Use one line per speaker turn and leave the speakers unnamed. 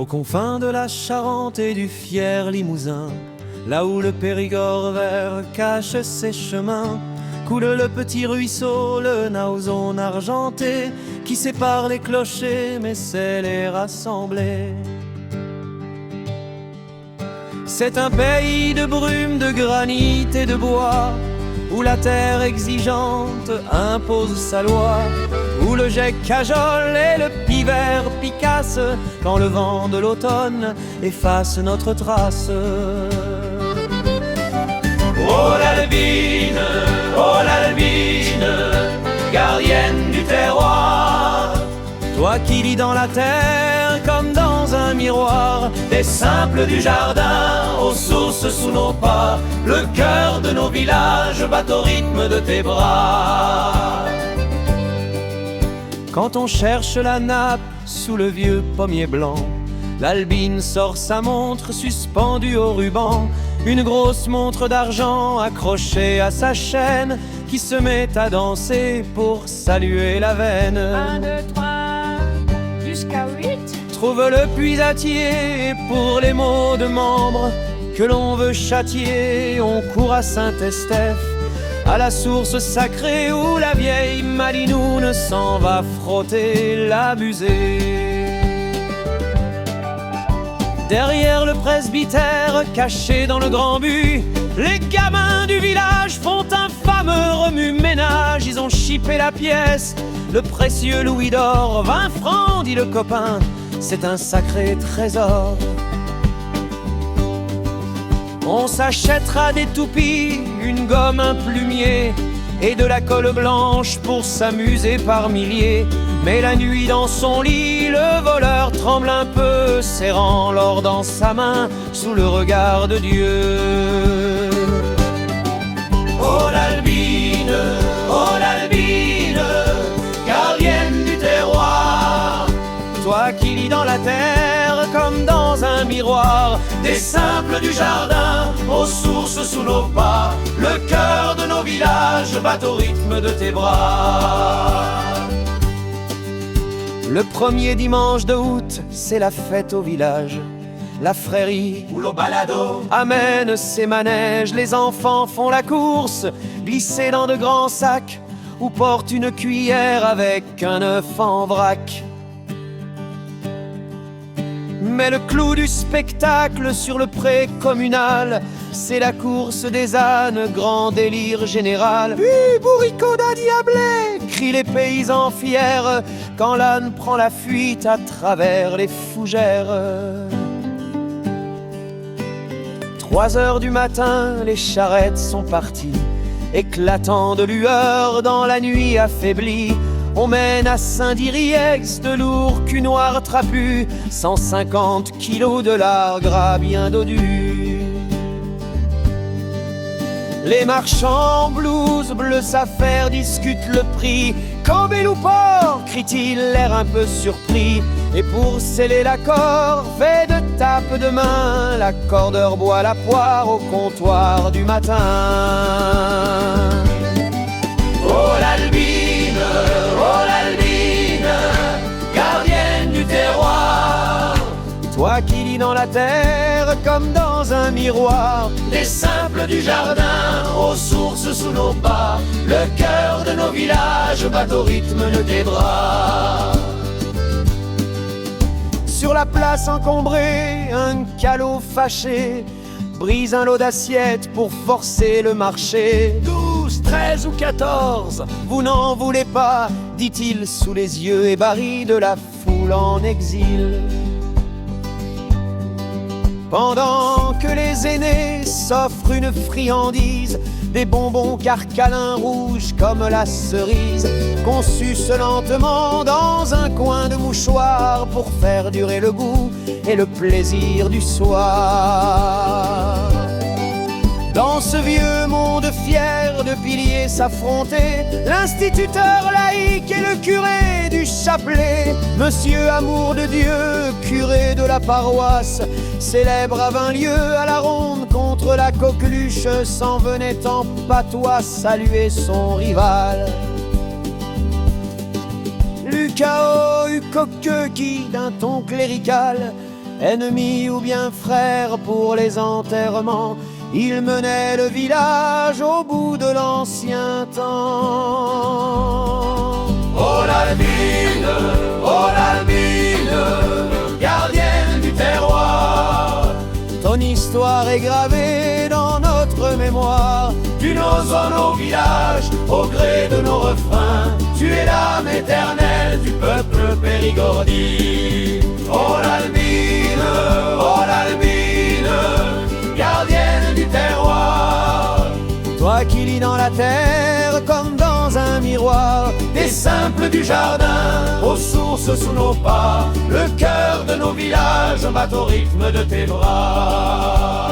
Aux confins de la Charente et du fier Limousin, là où le Périgord vert cache ses chemins, coule le petit ruisseau, le Nauzon argenté, qui sépare les clochers mais sait les rassembler. C'est un pays de brume, de granit et de bois, où la terre exigeante impose sa loi, où le jet cajole et le pivert picasse, quand le vent de l'automne efface notre trace. Oh l'Albine, gardienne du terroir, toi qui lis dans la terre comme dans un miroir, des simples du jardin aux sources sous nos pas, le cœur de nos villages bat au rythme de tes bras. Quand on cherche la nappe sous le vieux pommier blanc, l'Albine sort sa montre suspendue au ruban, une grosse montre d'argent accrochée à sa chaîne, qui se met à danser pour saluer la veine.
1, 2, 3, jusqu'à 8.
Trouve le puisatier pour les maux de membres que l'on veut châtier. On court à Saint-Estèphe, à la source sacrée, où la vieille Malinoune s'en va frotter l'abusée. Derrière le presbytère, caché dans le grand but, les gamins du village font un fameux remue-ménage. Ils ont chippé la pièce, le précieux louis d'or. 20 francs, dit le copain, c'est un sacré trésor. On s'achètera des toupies, une gomme, un plumier et de la colle blanche pour s'amuser par milliers. Mais la nuit dans son lit, le voleur tremble un peu, serrant l'or dans sa main sous le regard de Dieu. Oh l'Albine, gardienne du terroir, toi qui lis dans la terre comme dans un miroir, des simples du jardin aux sources sous nos pas, le cœur de nos villages bat au rythme de tes bras. Le premier dimanche de août, c'est la fête au village. La frérie ou le balado amène ses manèges. Les enfants font la course, glissés dans de grands sacs, ou portent une cuillère avec un œuf en vrac. Mais le clou du spectacle sur le pré communal, c'est la course des ânes, grand délire général. Bourricot diablé, crient les paysans fiers, quand l'âne prend la fuite à travers les fougères. 3 heures du matin, les charrettes sont parties, éclatant de lueur dans la nuit affaiblie. On mène à Saint-Diriex de lourds cunoirs trapus, 150 kilos de lard gras bien dodu. Les marchands en blouse bleu saphir discutent le prix. Cambel ou port, crie-t-il, l'air un peu surpris. Et pour sceller l'accord, fait de tape de main, l'accordeur boit la poire au comptoir du matin. Oh l'Albine, gardienne du terroir, toi qui lis dans la terre comme dans un miroir, des simples du jardin aux sources sous nos pas, le cœur de nos villages bat au rythme de tes bras. Sur la place encombrée, un calot fâché brise un lot d'assiettes pour forcer le marché. 12, 13 ou 14, vous n'en voulez pas, dit-il sous les yeux ébahis de la foule en exil. Pendant que les aînés s'offrent une friandise, des bonbons carcalins rouges comme la cerise, qu'on suce lentement dans un coin de mouchoir pour faire durer le goût et le plaisir du soir. Dans ce vieux monde fier de piliers s'affronter, l'instituteur laïque et le curé du chapelet, Monsieur Amour de Dieu, curé de la paroisse, célèbre à 20 lieues à la ronde contre la coqueluche, s'en venait en patois saluer son rival. Lucao eut coqueux qui, d'un ton clérical, Ennemi ou bien frère pour les enterrements, il menait le village au bout de l'ancien temps. Oh l'Albine, gardienne du terroir, ton histoire est gravée dans notre mémoire. Tu nous oses au village, au gré de nos refrains. Tu es l'âme éternelle du peuple périgordien. Oh l'Albine, gardienne du terroir, toi qui lis dans la terre comme dans un miroir, des simples du jardin aux sources sous nos pas. Le cœur de nos villages bat au rythme de tes bras.